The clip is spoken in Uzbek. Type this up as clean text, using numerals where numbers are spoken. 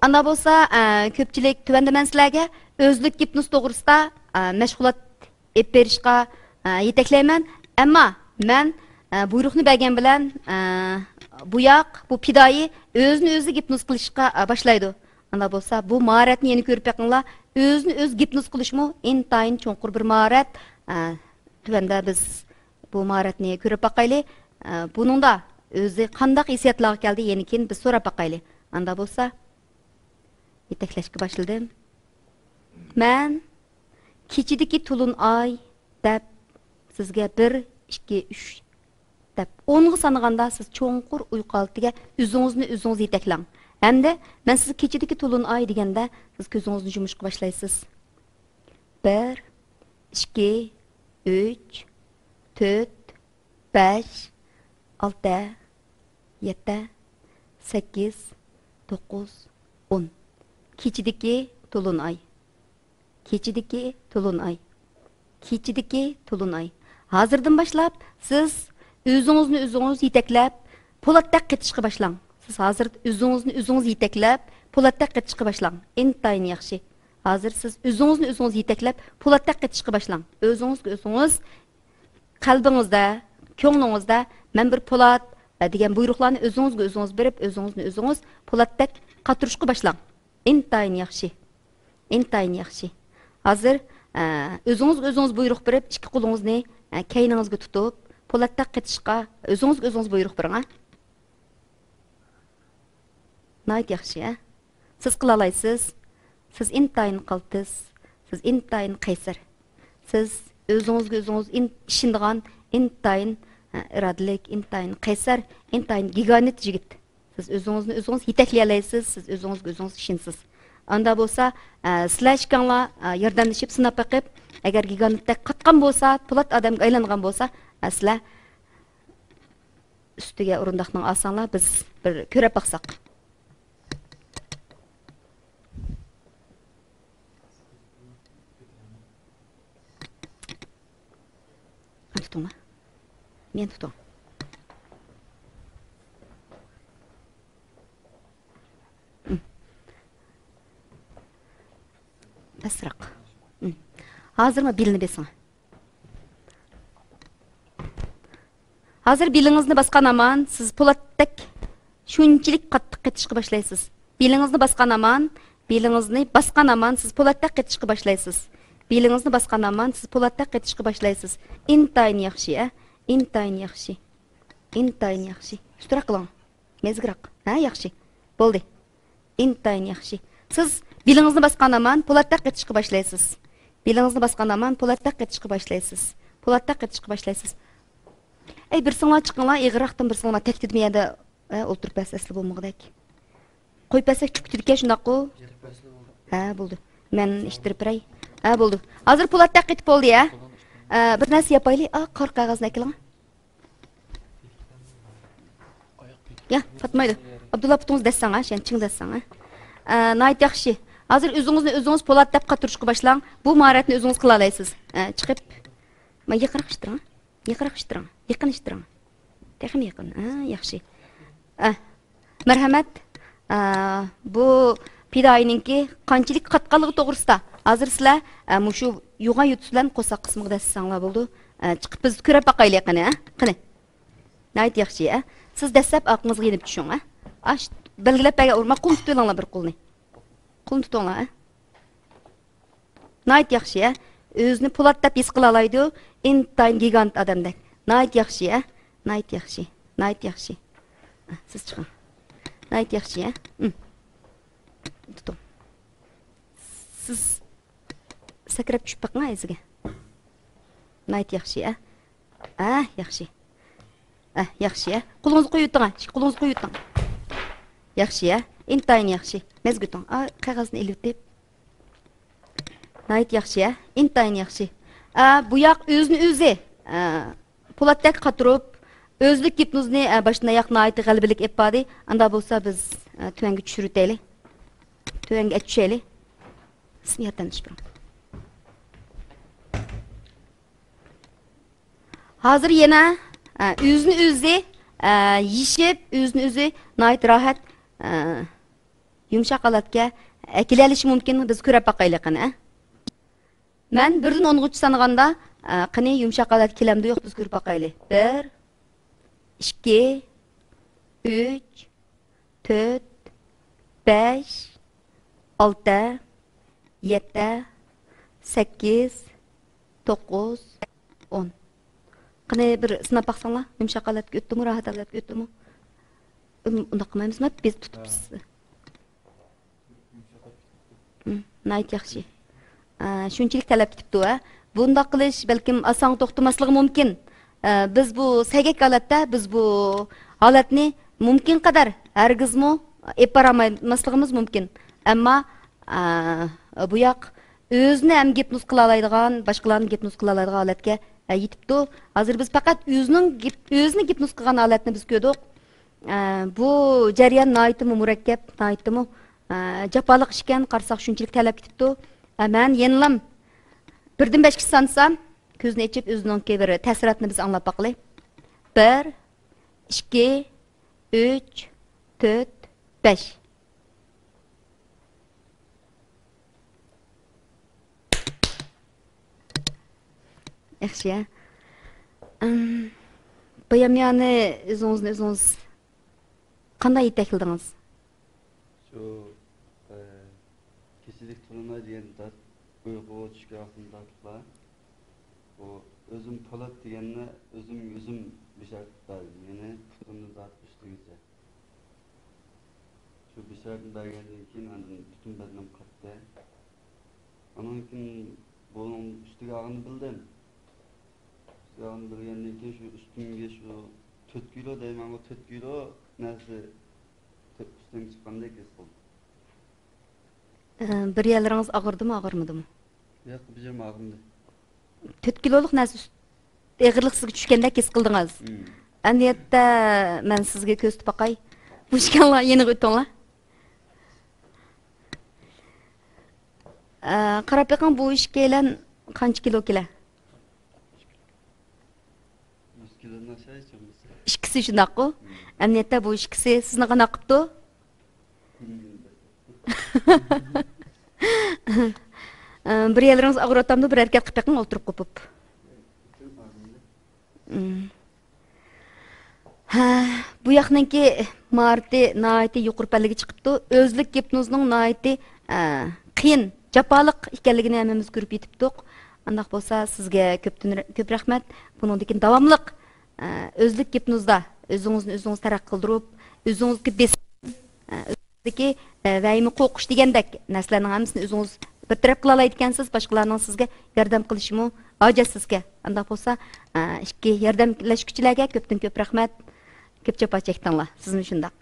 Anda bolsa, köpçülük tövende men sizlarga özlük gipnoz toğrusida məşğulat ep berishqa yetekleymen. Amma men buyruqni bergen bilen bu pidoyi özünü özü gipnoz qilishqa başlaydı. Anda bolsa, bu maharatni yeni ko'rib beqinglar. Özünü öz gipnoz qilishmi intayin cho'nqur bir maharat. Tövende biz bu maharatni ko'rib baqayli. Buningda özü qandaq hissiyatlarga keldi, yeni keyin biz so'rab baqayli. Anda bolsa, yeteklashga başladım. Men kechidagi tulun ay deb sizga 1, 2, 3 deb 10ga sanaganda siz cho'nqur uyqu holatiga o'zingizni o'zingiz yetaklang. Hamda men siz kechidagi tulun ay deganda siz ko'zingizni yumishqa boshlaysiz. 1, 2, 3, 4, 5, 6, 7, 8, 9, 10. Kechidagi tulun ay. Kechidagi tulun ay. Kechidagi tulun ay. Hozirdan boshlab siz o'zingizni o'zingiz yetaklab po'latdaq ketishga boshlang. Siz hozir o'zingizni o'zingiz yetaklab po'latdaq ketishga boshlang. Intayin yaxshi. Hozir siz o'zingizni o'zingiz yetaklab po'latdaq ketishga boshlang. O'zingizga o'zingiz qalbingizda, ko'nglingizda men bir po'lat degan buyruqlarni o'zingizga o'zingiz berib, o'zingizni o'zingiz po'latdaq qatirishga boshlang. Intayin yaxshi. Intayin yaxshi. Hozir o'zingiz buyruq berib, ikki qo'lingizni kayningizga tutib, po'latdaq ketishga o'zingiz buyruq bering. Nayt yaxshi, siz qila olasiz. Siz intayin qaltis, siz intayin qaysar. Siz o'zingizga o'zingiz ishindigan intayin irodalik, intayin qaysar, intayin gigant yigit. Siz o'zingizni o'zingiz yetaklay olasiz, siz o'zingizga o'zingiz ishinsiz. Anda bo'lsa, sizlar ishkanlar yordamlashib sinab baqib, agar gigantda qatqan bo'lsa, po'lat odamga aylangan bo'lsa, sizlar ustiga o'rindiqning olsanglar, biz bir ko'rib baqsaq. Tutun. Men tutun. Asraq. Hozirmi belini besing. Hozir belingizni basqan aman, siz po'latdek shunchalik qattiq ketishga boshlaysiz. Belingizni basqan aman, siz po'latdek ketishga boshlaysiz. Belingizni basqan aman, siz po'latdek ketishga boshlaysiz. Intayin yaxshi, intayin yaxshi. Intayin yaxshi. Ustura qiling. Mezgiroq. Ha, yaxshi. Bo'ldi. Intayin yaxshi. Siz belingizni basqan aman, po'latdaq ketishga boshlaysiz. Belingizni basqan aman, po'latdaq ketishga boshlaysiz. Po'latdaq ketishga boshlaysiz. Ey, bir singlar chiqinglar, ig'roqdan bir singlar tekdidmeyada o'ltirib asli bo'lmoqdak. Qo'yib pasak chuktirga shundaqku. Ha, bo'ldi. Men ishtirib biray. Ha, bo'ldi. Hozir po'latdaq ketib bo'ldi, ya. Bir narsa yapayli. Qor qog'ozni akiling. Ya, Fatmaydi. Abdulla putungiz dassang, sen ching dassang, Nayt yaxshi. Hozir o'zingizni o'zingiz po'lat deb qatirishga boshlang. Bu maharatni o'zingiz qila olasiz. Chiqib, men yaqinroq ishtiring. Yaqin ishtiring. Texim yaqin. Yaxshi. Marhamat. Bu pidoyiningki qanchalik qatqanligi to'g'risida hozir sizlar mushu yo'g'on yutush bilan qo'sa qismiga dassanglar bo'ldi. Chiqib biz ko'rib baqayli qani, qani. Nayt yaxshi, Siz dastlab aqlingizga yenib tushing, belgilab bergan urma, qo'l tutinglar bir qo'lni. Qo'lni tutinglar, Nayt yaxshi, O'zini po'lat deb his qila oladi, intayin gigant odamdek. Nayt yaxshi, Nayt yaxshi. Nayt yaxshi. Siz chiqing. Nayt yaxshi, Tuting. Siz sakrab tushib baqing iziga. Nayt yaxshi, yaxshi. Yaxshi, Qo'lingizni qo'yib o'ting, qo'lingizni qo'yib o'ting. Yaxshi, intayin yaxshi. Mezgutung. Qog'ozni ilib deb. Nayt yaxshi, intayin yaxshi. Bu yoq o'zini o'zi po'latdek qatirib, o'zlik gipnozni boshdan oyoq nayt g'albilik epadi. Anda bo'lsa biz tuvanga tushiraylik. Tuvanga tushaylik. Siyatdan tushib. Hozir yana o'zini o'zi yishib, o'zini o'zi nayt rohat yumshoq holatga kelilishi mumkin. Biz ko'rib boqaylik qani. Men 1dan 10gacha sanaganda qani yumshoq holat kelamdi yo'q biz ko'rib boqaylik. 1 2 3 4 5 6 7 8 9 10. Qani bir sinab baqsanglar, yumshoq holatga o'tdimi, rohat holatga o'tdimi? Unda qilmaymizmi? Biz tutibsiz. Nayt yaxshi. Shunchalik talab ketibdi va bunda qilish balkim oson to'xtamasligi mumkin. Biz bu sagak holatda biz bu holatni mumkin qadar hargizmi eparamasligimiz mumkin. Ammo bu yoq o'zini ham gipnoz qila oladigan, boshqalarni gipnoz qila oladigan holatga yetibdi. Hozir biz faqat o'zini gipnoz qilgan holatni biz ko'rdik. Bu jarayon naytimi murakkab, naytimi jafoliq ishkan, qarsak shunchalik talab ketibdi. Men yenilam 1dan 5 ga sansam, ko'zni ochib o'zining bir ta'sirotini biz anglab boqaylik. 1 2 3 4 5. Yaxshi. Bu yamyani o'zingiz qanday yetakladingiz? Şu kişilik tanımı diyen tat, uyku çıkartın tatla. O özüm polat diyenle özüm bir şartlar. Yani tutumlu tatmıştı güzel. Şu bir şartın da geldiği için bütün bedenim kattı. Onun için bunun üstü ağını bildim. Üstü ağını bilgenliği için şu üstümge şu 4 kilo deyim ama 4 kilo neresi üstüne çıkanda kesildi. Bir yerleriniz ağırdı ağırmadı mı? Yok, bizim ağırdı. 4 kiloluk neresi ağırlık sizge düşkende kesikildiniz. Aniyette ben sizge köstü bakay. Bu işkanlar yeni ötüңler. Qarab bakın bu iş gelen kaç kilo kile? 100 kilodan aşağı içemiz. İkisi şundak o. Aniyette bu ikisi sizin qana qıptı? Bir yerleriniz ağır otamda bir erkek qıp bakın oturup qıpıp. Bu yaxnınki marti naiti yuqur palligi chiqibdi. Özlük gipnozning naiti qiyin, jafoliq ekanligini hammamiz ko'rib yetibdik. Andaq bo'lsa sizga ko'p rahmat. Buningdagi davomliq özlük gipnozda o'zingizni taraq qildirib, o'zingizga o'zingizdagi vaymi qo'rqish degandek narsalarning hammasini o'zingiz bir taraf qila oladigansiz, boshqalarning sizga yordam qilishimi hojat sizga. Andaq bo'lsa, ikki yordamlashuvchilarga ko'pdan ko'p rahmat. Ko'p chapa chekdinglar. Sizni shundaq.